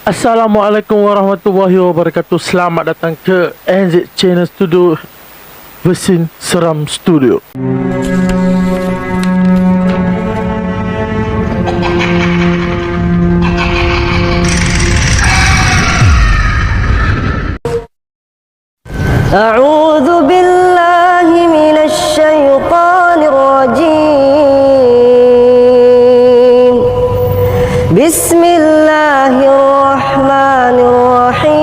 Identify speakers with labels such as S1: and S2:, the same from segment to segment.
S1: Assalamualaikum warahmatullahi wabarakatuh. Selamat datang ke NZ Channel Studio Versin Seram Studio.
S2: أعوذ بالله من الشيطان الرجيم بسم الله الرحمن الرحيم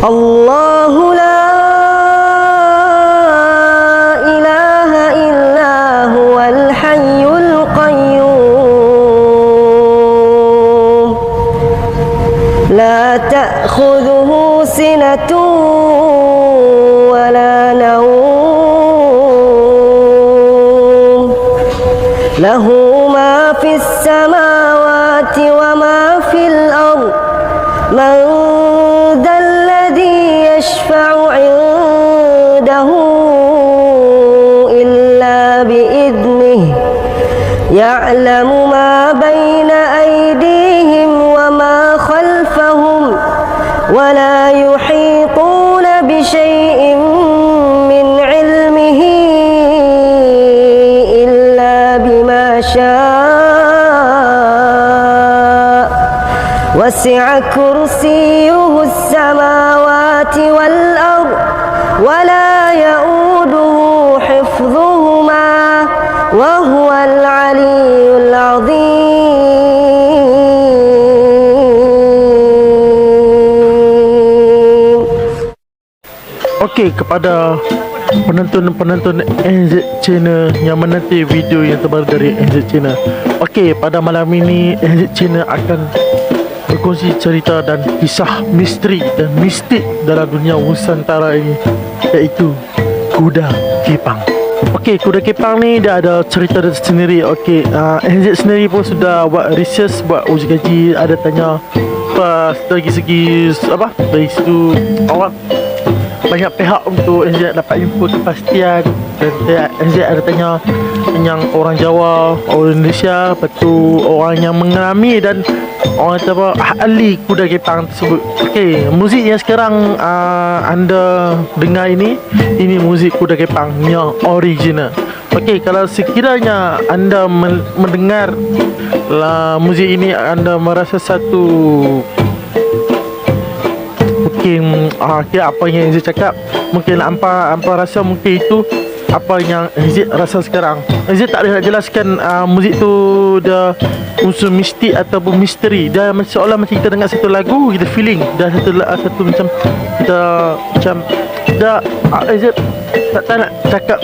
S2: الله لا إله إلا هو الحي القيوم لا تأخذه سنة ولا نوم له ما في السماوات وما في الأرض من ذا الذي يشفع عنده إلا بإذنه يعلم ما بين أيديهم وما خلفهم ولا يحيطون بشيء من علمه إلا بما شاء وسع كرسيه السماوات والأرض ولا يؤوده حفظهما وهو العلي العظيم.
S1: Okey, kepada penonton-penonton NZ Channel yang menanti video yang terbaru dari NZ Channel. Okey, pada malam ini NZ Channel akan berkongsi cerita dan kisah misteri dan mistik dalam dunia Nusantara ini, iaitu kuda kepang. Okey, kuda kepang ni dia ada cerita dia sendiri. Okey, NZ sendiri pun sudah buat research, buat uji kaji, ada tanya apa dari segi apa, dari situ awak banyak pihak untuk NZ dapat info kepastian. Dan NZ ada tanya yang orang Jawa, orang Indonesia, lepas tu orang yang mengalami dan orang kata apa, ahli kuda kepang tersebut. Okey, muzik yang sekarang anda dengar ini muzik kuda kepang yang original. Okey, kalau sekiranya anda mendengar muzik ini, anda merasa satu mungkin apa yang Zee cakap, mungkin hampa rasa mungkin itu apa yang Zee rasa sekarang. Zee tak boleh nak jelaskan muzik tu dia unsur mistik ataupun misteri. Dia seolah macam kita dengar satu lagu, kita feeling. Dah satu macam kita macam dah Zee tak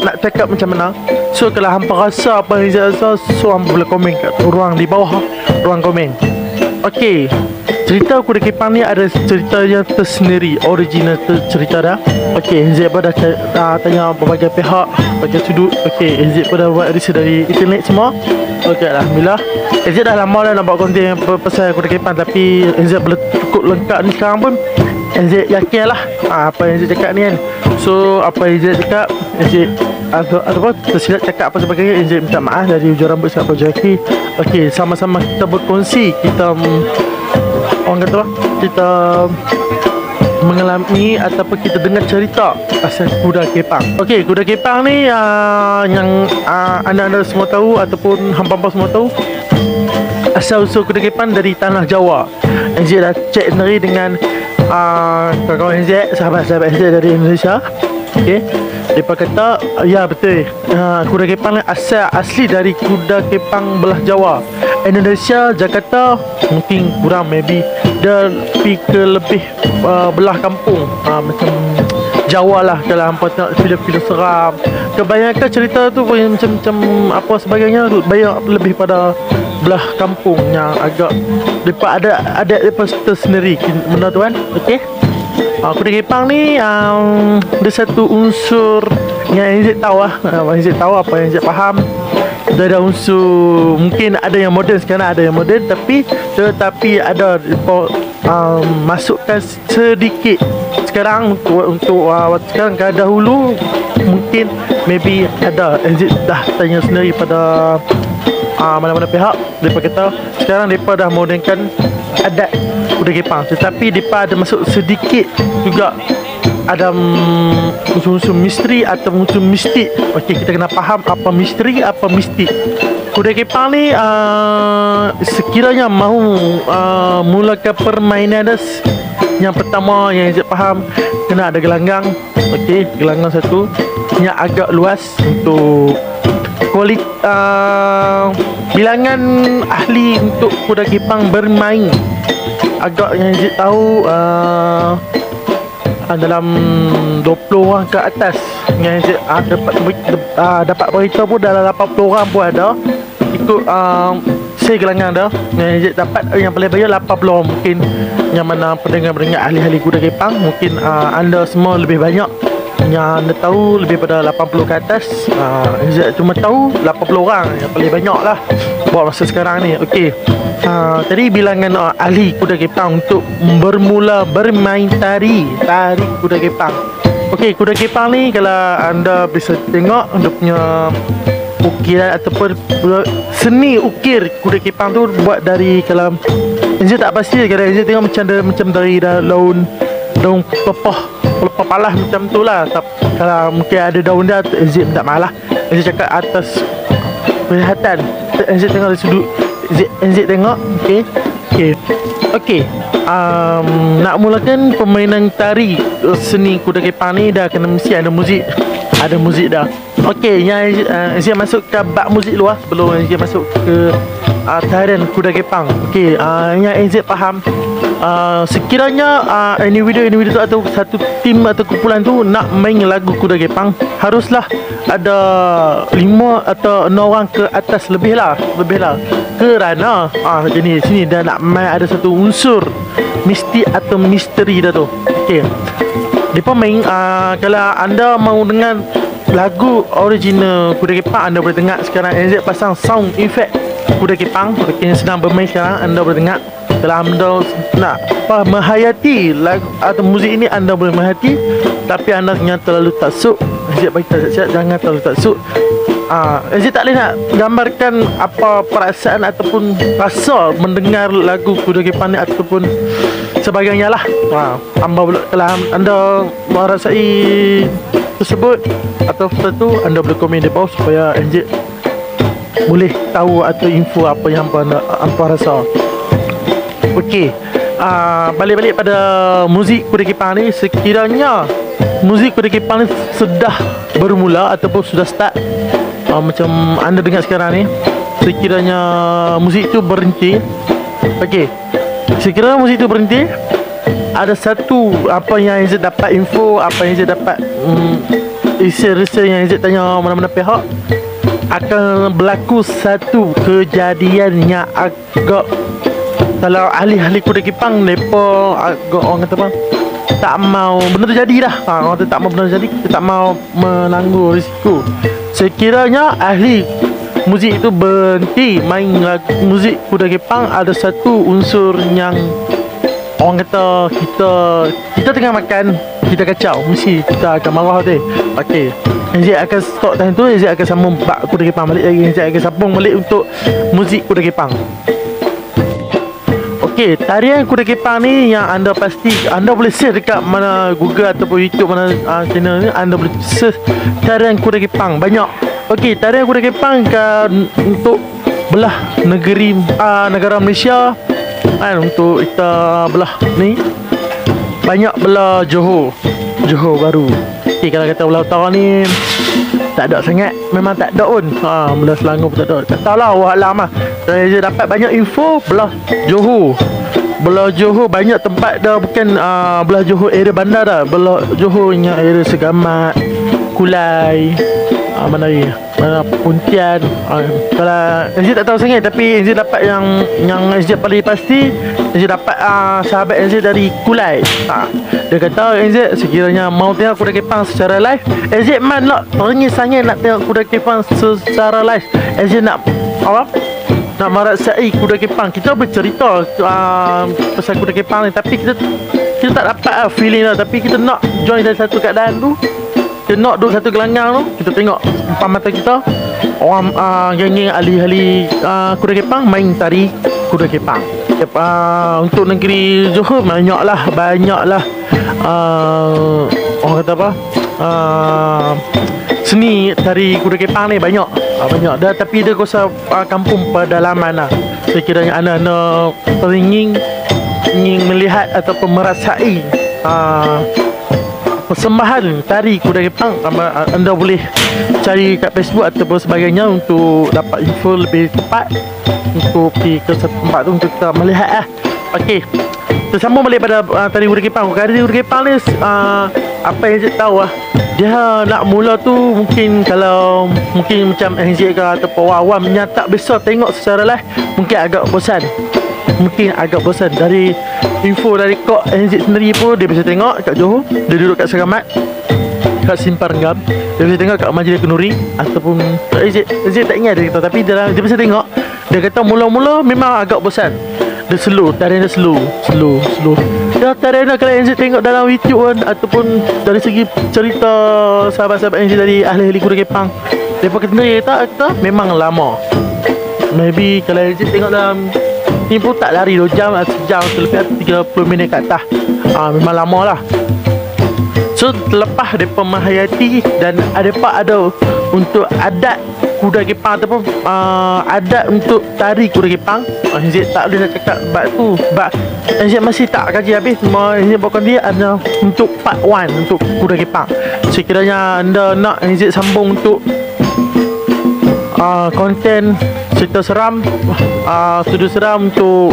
S1: nak cakap macam mana. So kalau hampa rasa apa yang Zee rasa, so hampa boleh komen kat ruang di bawah, ruang komen. Okey, cerita kuda kepang ni ada cerita yang tersendiri, original cerita dah. Okey, NZ pun dah tanya berbagai pihak, berbagai sudut. Okey, NZ pun dah buat research dari internet semua. Okey, alhamdulillah. NZ dah lama dah nak buat konten pasal kuda kepang, tapi NZ belum cukup lengkap ni sekarang pun. NZ yakin lah apa yang NZ cakap ni kan. So apa yang NZ cakap, NZ ada apa tersilap cakap apa sebagainya, NZ minta maaf dari hujung rambut sampai hujung kaki. Okey, sama-sama kita berkongsi, kita orang kata apa, kita mengalami ataupun kita dengar cerita pasal kuda kepang. Okey, kuda kepang ni yang anda-anda semua tahu ataupun hamba-hamba semua tahu, asal-usul kuda kepang dari tanah Jawa. NZ dah cek sendiri dengan kawan-kawan NZ, sahabat-sahabat NZ dari Indonesia. Okey, mereka kata ya betul, kuda kepang ni asli dari kuda kepang belah Jawa. Indonesia, Jakarta mungkin kurang, maybe dia pergi ke lebih belah kampung, macam Jawa lah. Kalau hampa tengok filem-filem seram, kebanyakan cerita tu pun macam apa sebagainya, banyak lebih pada belah kampung yang agak depa ada depa tersendiri benda tu kan. Okey, kuda kepang ni dia satu unsur yang NZ tahu lah. NZ tahu apa yang NZ faham. Dia ada unsur, mungkin ada yang moden sekarang, ada yang moden, tapi ada masukkan sedikit sekarang untuk sekarang ke dahulu mungkin maybe ada NZ dah tanya sendiri pada mana-mana pihak. Mereka kata sekarang mereka dah modernkan adat kuda kepang, tetapi mereka ada masuk sedikit juga ada unsur-unsur misteri atau unsur mistik. Okey, kita kena faham apa misteri, apa mistik. Kuda kepang ni sekiranya mahu mulakan permainan dia, yang pertama yang saya faham kena ada gelanggang. Okey, gelanggang satu yang agak luas untuk bilangan ahli untuk kuda kepang bermain. Agak yang saya tahu dalam 20 orang ke atas. Yang saya dapat berita pun dalam 80 orang pun ada ikut saya gelanggang dah. Yang saya dapat yang paling banyak 80 orang. Mungkin yang mana pendengar-pendengar ahli-ahli kuda kepang, mungkin anda semua lebih banyak yang anda tahu lebih pada 80 ke atas. Saya cuma tahu 80 orang yang paling banyak lah buat masa sekarang ni. Okey, tadi bilangan ahli kuda kepang untuk bermula bermain tari kuda kepang. Okey, kuda kepang ni kalau anda bisa tengok dia punya ukiran ataupun seni ukir kuda kepang tu buat dari, kalau saya tak pasti, kalau saya tengok macam dari daun pelepah palas macam tu lah. Kalau mungkin ada daun dia, Zip tak malah. Zip cakap atas perhatian. Zip tengok dari sudut, Zip tengok. Okey. Nak mulakan permainan tari seni kuda kepang ni dah kena mesti ada muzik. Ada muzik dah. Okey, yang Zip masuk ke bab muzik luar sebelum Zip masuk ke tarian kuda kepang. Okey, yang Zip faham, sekiranya individu tu atau satu tim atau kumpulan tu nak main lagu kuda kepang, haruslah ada 5 atau 6 orang ke atas lebih lah. Kerana jadi sini dah nak main ada satu unsur mistik atau misteri dah tu. Okey, depa main kalau anda mau dengar lagu original kuda kepang, anda boleh dengar sekarang NZ pasang sound effect kuda kepang. Okey, sedang bermain sekarang, anda boleh dengar. Kalau anda nak menghayati lagu atau muzik ini, anda boleh menghayati, tapi anda jangan terlalu taksub. Saya bagi tak jangan terlalu taksub. Saya tak boleh nak gambarkan apa perasaan ataupun rasa mendengar lagu kuda kepang ni ataupun sebagainya lah. Kalau anda merasai tersebut atau sesuatu, anda boleh komen di bawah supaya NJ boleh tahu atau info apa yang hampa rasa. Okey, balik pada muzik kuda kepang ni. Sekiranya muzik kuda kepang ni sudah bermula ataupun sudah start, macam anda dengar sekarang ni, sekiranya muzik tu berhenti. Okey, sekiranya muzik tu berhenti, ada satu apa yang saya dapat info, apa yang saya dapat research yang saya tanya mana-mana pihak, akan berlaku satu kejadian yang agak, kalau ahli-ahli kuda kepang mereka agak, orang kata apa, tak mau benda tu jadi dah. Orang tu tak mau benda tu jadi, kita tak mau menanggung risiko. Sekiranya ahli muzik itu berhenti main lagu muzik kuda kepang, ada satu unsur yang orang kata kita tengah makan, kita kacau, mesti kita akan marah tu. Okey, Zia akan stop time tu, Zia akan sambung bab kuda kepang balik lagi. Zia akan sambung balik untuk muzik kuda kepang. Okey, tarian kuda kepang ni yang anda pasti anda boleh search dekat mana Google ataupun YouTube, mana channel ni, anda boleh search tarian kuda kepang banyak. Okey, tarian kuda kepang untuk belah negara Malaysia, untuk kita belah ni banyak belah Johor baru. Okey, kalau kata belah utara ni tak ada sangat, memang tak ada pun. Belah Selangor pun tak ada. Tak tahulah, wallahualam lah. Saya dapat banyak info belah Johor banyak tempat dah, bukan belah Johor area bandar dah. Belah Johor yang area Segamat, Kulai, mana Pontian. Kalau NZ tak tahu sangat, tapi NZ dapat yang NZ paling pasti, NZ dapat sahabat NZ dari Kulai. Dia kata NZ sekiranya mau tengok kuda kepang secara live, NZ man nak teringin sangat nak tengok kuda kepang secara live. NZ nak apa? nak merasai kuda kepang. Kita bercerita pasal kuda kepang ni, tapi kita tak dapat feeling lah. Tapi kita nak join dalam satu keadaan tu, kita nak duduk satu gelanggang tu, kita tengok depan mata kita orang geng-geng ahli-ahli kuda kepang main tari kuda kepang. Untuk negeri Johor banyaklah orang kata apa, seni tari kuda kepang ni banyak dah, tapi dia kuasa kampung pedalaman lah. Sekiranya anda ingin melihat ataupun merasai persembahan tari kuda kepang, anda boleh cari kat Facebook ataupun sebagainya untuk dapat info lebih tepat, untuk pergi ke satu tempat tu untuk kita melihat lah. Okey, kita sambung balik pada tari kuda kepang. Tari kuda kepang ni apa yang saya tahu lah, dia nak mula tu mungkin macam NZ ke ataupun awam yang tak biasa tengok secara live, mungkin agak bosan. Dari info dari Kok NZ sendiri pun, dia bisa tengok kat Johor, dia duduk kat Seramat, kat Simpang Renggam, dia bisa tengok kat Majlis Kenduri ataupun NZ tak ingat dia kata, tapi dia bisa tengok. Dia kata mula-mula memang agak bosan, dia slow, tarian dia slow. Dia tarian dia kalau NZ tengok dalam YouTube kan, ataupun dari segi cerita sahabat-sahabat NZ dari ahli-ahli kuda kepang, dia kata memang lama. Maybe kalau NZ tengok dalam ni pun tak lari 2 jam, sejam lebih 30 minit kat atas. Memang lama lah. So lepas mereka menghayati dan mereka ada untuk adat kuda kepang ataupun adat untuk tari kuda kepang, NZ tak boleh nak cakap sebab tu, sebab NZ masih tak kaji habis. NZ bukan dia ada untuk part 1 untuk kuda kepang. Sekiranya anda nak NZ sambung untuk konten cerita seram, studio seram untuk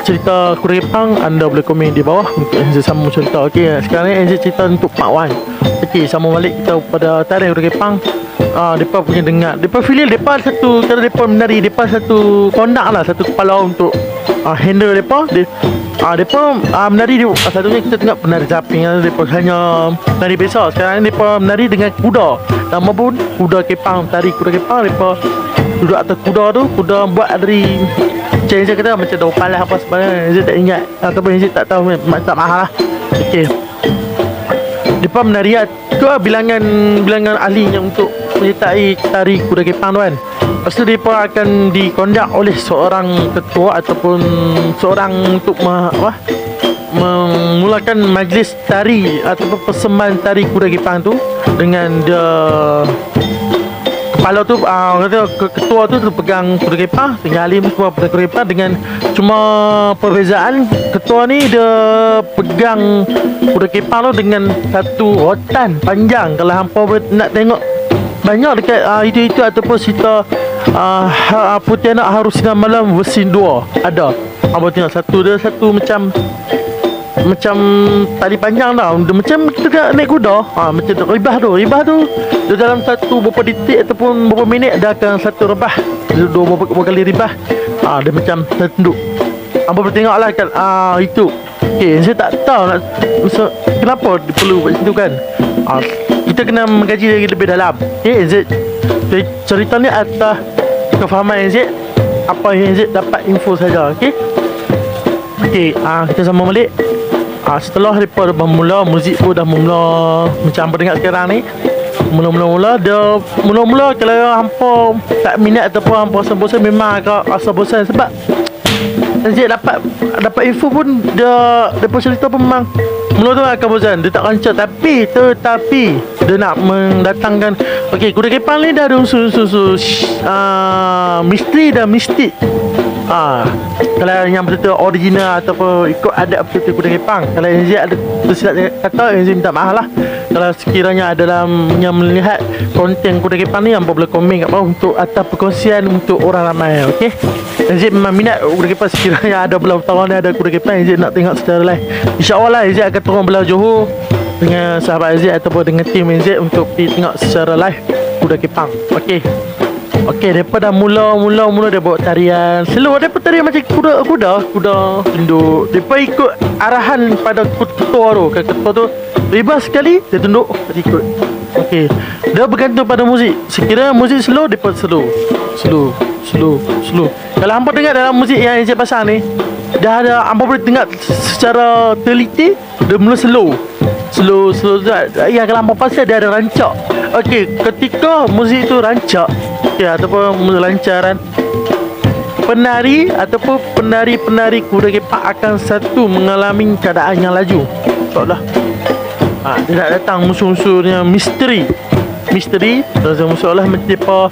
S1: cerita kuda kepang, anda boleh komen di bawah untuk NZ sambung cerita. Okey, sekarang ni NZ cerita untuk part 1. Okey, sambung balik kita pada tari kuda kepang. Mereka punya dengar, mereka feel mereka satu, kalau mereka menari, mereka satu kondak lah, satu kepala untuk handle mereka. Mereka menari, satunya kita tengok penari zaping, mereka hanya menari biasa. Sekarang ni mereka menari dengan kuda, nama pun kuda kepang, tari kuda kepang. Mereka duduk atas kuda tu, kuda buat dari macam saya kata, macam daun palas apa sebenarnya, saya tak ingat ataupun saya tak tahu, tak mahal lah. Okey, mereka menari tu bilangan ahli yang untuk menyertai tari kuda kepang tu kan. Lepas tu mereka akan dikondak oleh seorang ketua ataupun seorang untuk memulakan majlis tari ataupun persembahan tari kuda kepang tu, dengan dia kepala tu, kata ketua tu pegang kuda kepang, tinggal alim semua pegang kuda kepang, dengan cuma perbezaan ketua ni dia pegang kuda kepang tu dengan satu rotan panjang. Kalau hampa nak tengok banyak dekat itu ataupun cerita Pontianak Harusinan Malam versi 2 ada. Abang tengok satu macam tali panjang tau. Dia macam kita naik kuda, macam ribah tu dia dalam satu beberapa detik ataupun beberapa minit dia akan satu rebah, dua kali ribah. Dia macam tunduk. Abang boleh tengok lah kan itu. Okay, saya tak tahu kenapa dia perlu buat situ kan. Kita kena mengkaji lagi lebih dalam. Okay, cerita ni atas kefahaman NZ, apa yang NZ dapat info saja. Okay, kita sambung balik. Setelah mereka dah mula, muzik pun dah mula macam apa dengar sekarang ni. Mula-mula kalau hampa tak minat ataupun hampa bosan, memang agak rasa bosan. Sebab NZ dapat info pun dia cerita pun memang mula tu akan bosan, dia tak rancak. Tetapi dia nak mendatangkan, okey, kuda kepang ni dah ada unsur-unsur misteri dan mistik. Kalau yang betul-betul original ataupun ikut adat betul-betul kuda kepang, kalau NZ ada tersilap kata, NZ minta maaf lah. Kalau sekiranya ada yang melihat konten kuda kepang ni, hampa boleh komen kat bawah untuk atas perkongsian untuk orang ramai. Okey, NZ memang minat kuda kepang. Sekiranya ada belah utara ni ada kuda kepang, NZ nak tengok secara live. InsyaAllah lah NZ akan turun belah Johor dengan sahabat NZ ataupun dengan tim NZ untuk pergi tengok secara live kuda kepang. Okey, mereka dah mula dia buat tarian slow. Mereka tarian macam kuda tunduk. Mereka ikut arahan pada ketua tu. Ketua tu bebas sekali, dia tunduk, dia ikut. Okey, dia bergantung pada muzik. Sekiranya muzik slow, mereka slow. slow. Kalau hampa dengar dalam muzik yang Encik pasang ni, dah ada hampa boleh dengar secara teliti, dia mula slow. Ya, kalau hampa pasal dia ada rancak. Okey, ketika muzik tu rancak, ya, ataupun lancaran, penari ataupun penari-penari kuda kepak akan satu mengalami keadaan yang laju. Seolah dia nak datang musuh-musuhnya misteri. Terus seolah mereka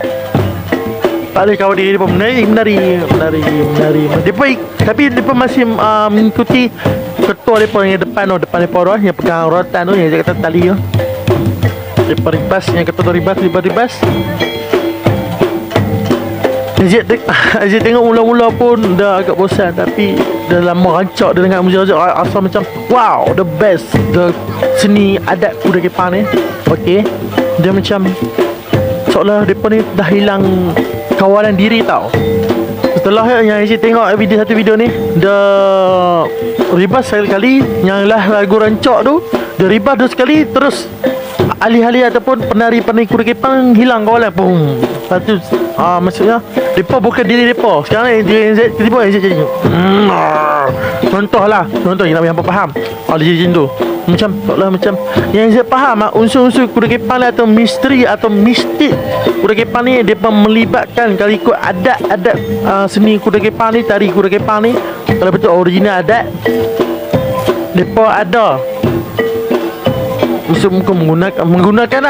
S1: tak boleh kawal diri, mereka menari. Tapi mereka masih mengikuti ketua mereka yang depan mereka orang yang pegang rotan tu, yang dia kata tali tu. Mereka ribas, yang ketua tu ribas. Aziz tengok mula-mula pun dah agak bosan, tapi dah lama rancak dia dengar muzik asal macam wow, the best, the seni adat kuda kepang ni. Okey, dia macam seolah mereka ni dah hilang kawalan diri tau. Setelah yang Aziz tengok satu video ni, dia ribas sekali, yang lah lagu rancak tu dia ribas dua sekali, terus alih-alih ataupun penari-penari kuda kepang hilang kawalan. Boom. Satu maksudnya mereka bukan diri mereka. Sekarang ni tiba-tiba Aziz jadi contoh kita nak hampa faham. Dia jadi macam tu. Macam seolah macam yang Aziz faham unsur-unsur kuda kepang atau misteri atau mistik kuda kepang ni, dia melibatkan kalau ikut adat seni kuda kepang ni, tari kuda kepang ni, kalau betul original adat, mereka ada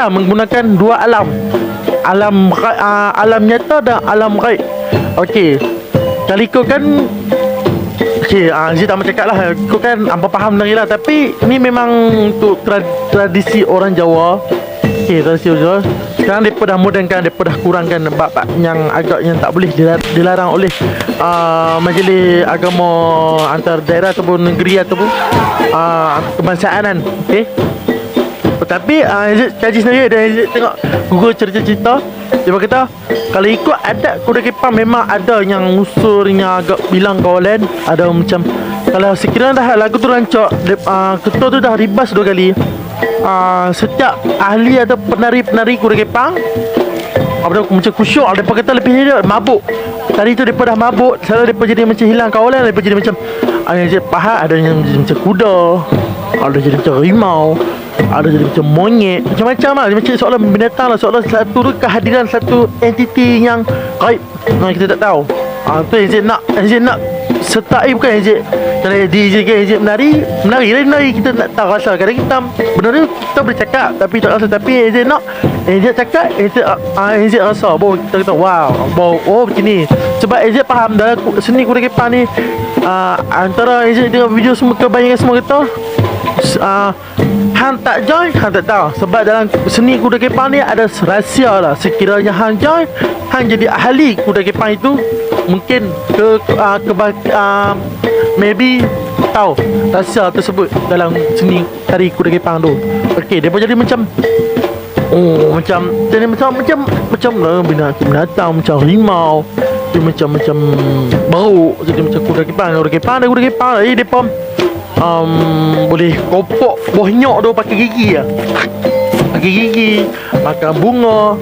S1: menggunakan dua alam nyata dan alam ghaib. Okey, kalau ikutkan Aziz tak mau cakap lah, ikutkan hampa faham lagi lah, tapi ni memang untuk tradisi orang Jawa. Okey, tradisi orang Jawa. Sekarang mereka dah modernkan, mereka dah kurangkan bab-bab yang agak yang tak boleh dilarang oleh majlis agama antar daerah ataupun negeri ataupun kebangsaan kan. Okey, tapi Aziz kaji sendiri dan Aziz tengok Google cerita-cerita, dia kata kalau ikut adat kuda kepang memang ada yang unsurnya agak bilang kawalan. Ada macam kalau sekiranya dah lagu tu rancak, ketua tu dah ribas dua kali, setiap ahli atau penari-penari kuda kepang macam kusyuk, mereka kata lebih dia mabuk. Tadi tu mereka dah mabuk, selalu mereka jadi macam hilang kawalan, mereka jadi macam pahat, ada yang macam kuda, ada jadi macam rimau, ada jadi macam monyet, macam-macam lah. Dia macam seolah binatang lah, seolah satu tu kehadiran satu entiti yang gaib, kita tak tahu. Tu Aziz nak sertai, bukan Aziz kalau DJ Aziz menari kita tak tahu rasa. Kadang kita benda ni kita boleh cakap tapi tak rasa, tapi Aziz nak cakap, Aziz rasa bahawa kita kata wow, macam ni. Sebab Aziz faham dalam seni kuda kepang ni, antara Aziz dengan video semua, kebanyakan semua kata hang tak join, hang tak tahu. Sebab dalam seni kuda kepang ni ada rahsia lah. Sekiranya hang join, hang jadi ahli kuda kepang itu, mungkin maybe tahu rahsia tersebut dalam seni tari kuda kepang tu. Okey, dia pun jadi macam macam binatang macam rimau, dia macam bau, jadi macam kuda kepang. Dia pun boleh kopok buah nyok tu pakai gigi makan bunga,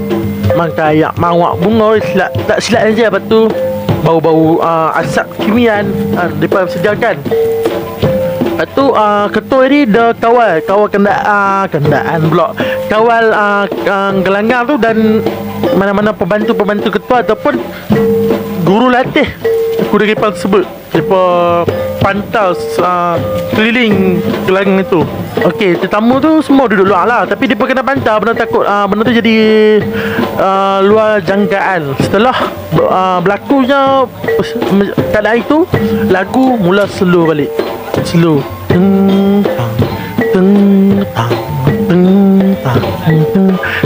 S1: makan ayak mawak bunga, tak silap saja. Lepas tu bau-bau asap kimian mereka sediakan. Lepas tu ketua ni dia kawal kendaan pula, kawal gelanggang tu, dan mana-mana pembantu ketua ataupun guru latih kuda kepang tersebut, mereka pantau keliling gelanggang itu. Okey, tetamu tu semua duduk luar lah, tapi dia kena pantau, benda takut benda tu jadi luar jangkaan. Setelah berlakunya keadaan itu, lagu mula slow balik. Slow.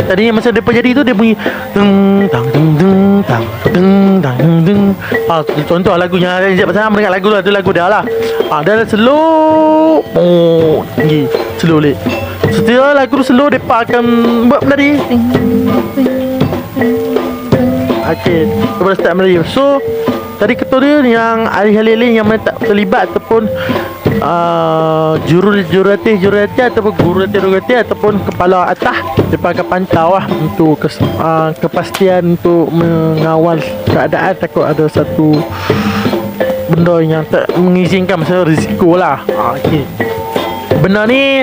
S1: Tadi masa dia jadi tu, dia bunyi contoh lagunya pasal mendengar lagu tu, lagu dia lah. Dia slow, tinggi, slow balik. Setelah lagu tu slow, mereka akan buat menari. Okey, kepada start menari. So tadi ketua dia yang ahli-ahli yang tak terlibat ataupun jurulatih ataupun gurulatih ataupun kepala atas dia akan pantau lah untuk kepastian untuk mengawal keadaan. Takut ada satu benda yang tak mengizinkan, masa risiko lah. Okay. Benda ni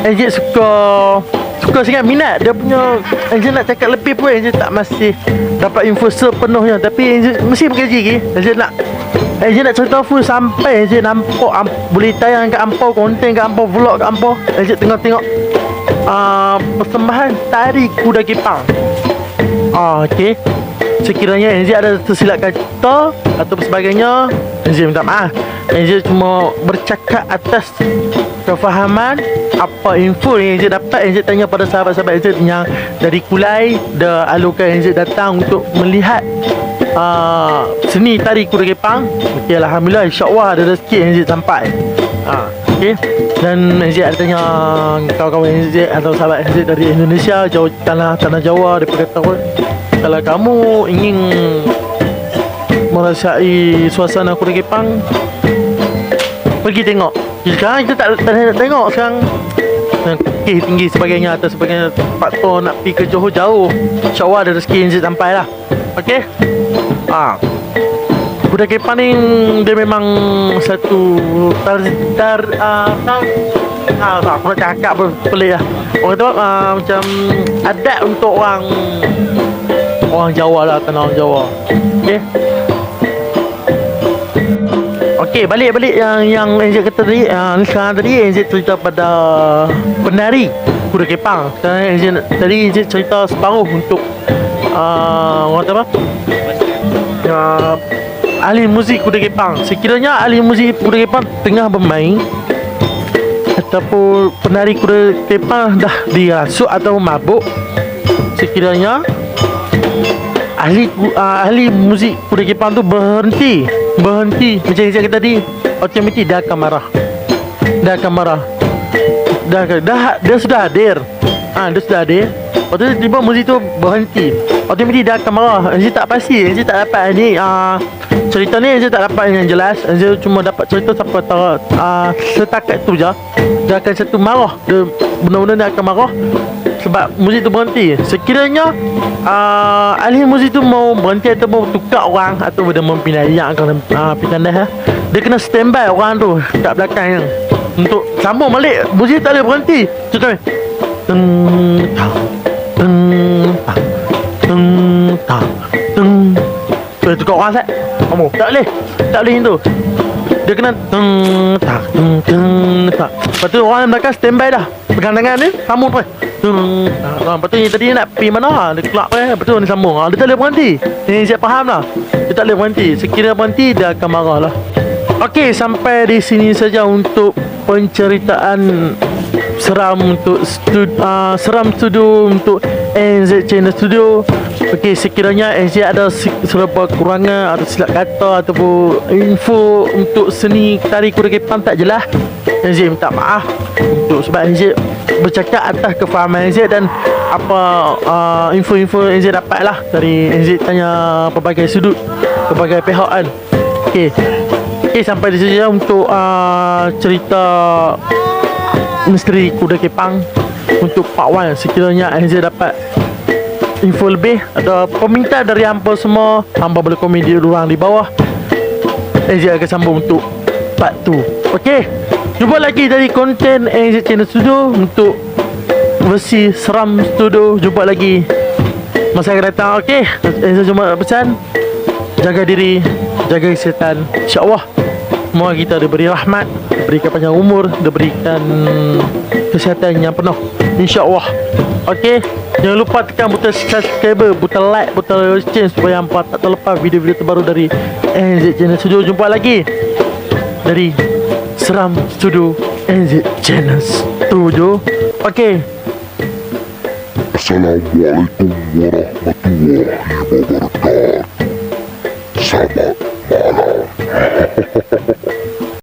S1: Encik suka sangat minat. Dia punya Encik nak cakap lebih pun Encik tak masih dapat info sepenuhnya, tapi Encik mesti berkaji lagi. Encik nak cerita full sampai Encik nampak boleh tayang kat ampau, konten kat ampau, vlog kat ampau. Encik tengok persembahan tari kuda kepang. Okey. Sekiranya Encik ada tersilap kata atau sebagainya, Encik minta maaf. Encik cuma bercakap atas kefahaman apa info yang Encik dapat. Encik tanya pada sahabat-sahabat Encik yang dari Kulai, dah alukan Encik datang untuk melihat seni tari kuda kepang. Okey, alhamdulillah, insya-Allah ada rezeki yang Encik sampai. Okey. Dan Encik ada tanya kawan-kawan Encik atau sahabat Encik dari Indonesia, jauh tanah Jawa, dia berkata, kalau kamu ingin merasai suasana kuda kepang, pergi tengok. Sekarang kita tak nak tengok sekarang. Kekeh tinggi sebagainya atau sebagainya, faktor nak pergi ke Johor jauh. InsyaAllah ada rezeki yang sampai lah. Okey. Kuda kepang ni dia memang satu aku nak cakap pelik lah. Orang kata macam adat untuk orang Jawa lah, tanah orang Jawa. Okey. Okey, balik yang Encik kata tadi. Sekarang tadi Encik cerita pada penari kuda kepang. Sekarang Encik cerita separuh untuk orang kata apa? Ahli muzik kuda kepang. Sekiranya ahli muzik kuda kepang tengah bermain ataupun penari kuda kepang dah dirasuk atau mabuk, sekiranya ahli muzik kuda kepang tu berhenti macam yang saya kata tadi, automatik dia akan marah. Dia sudah hadir. Dia sudah hadir. Lepas tu tiba muzik tu berhenti, automatik dia akan marah. Encik tak pasti, Encik tak dapat ni cerita ni, Encik tak dapat yang jelas. Encik cuma dapat cerita sampai setakat tu je. Dia akan satu marah, dia benar-benar dia akan marah sebab muzik tu berhenti. Sekiranya ahli muzik tu mau berhenti atau mau tukar orang atau dia mempindahan dia kena standby orang tu kat belakang untuk sambung balik. Muzik tak boleh berhenti. Contoh tukar orang set. Tak boleh macam tu. Dia kena lepas tu orang belakang standby dah, pegang tangan ni, sambung tu. Lepas tu yang tadi nak pergi mana, dia kelak lepas tu dia sambung. Dia tak boleh berhenti. Ini saya faham lah, dia tak boleh berhenti. Sekiranya berhenti, dia akan marah lah. Okey, sampai di sini saja untuk penceritaan seram untuk studio untuk NZ Channel Studio. Okey, sekiranya NZ ada serba kurangan atau silap kata ataupun info untuk seni tari kuda kepang tak jelas, NZ minta maaf untuk sebab NZ bercakap atas kefahaman NZ dan apa info-info NZ dapat lah dari NZ tanya pelbagai sudut, pelbagai pihak kan. Okey, sampai di sini untuk cerita misteri kuda kepang untuk Part 1. Sekiranya NZ dapat info lebih atau permintaan dari hampa semua, hampa boleh komen di ruang di bawah. NZ akan sambung untuk Part 2. Okey, jumpa lagi dari konten NZ Channel Studio untuk versi seram studio. Jumpa lagi masa akan datang. Okey, NZ cuma pesan, jaga diri, jaga kesihatan. InsyaAllah semua kita diberi rahmat, diberikan panjang umur, diberikan kesihatan yang penuh, InsyaAllah. Okey, jangan lupa tekan butang subscribe, butang like, butang lonceng supaya hampa tak terlepas video-video terbaru dari NZ Channel Studio. Jumpa lagi dari Seram Studio NZ Channel Studio. Okey,
S3: Assalamualaikum warahmatullahi wabarakatuh. Sahabat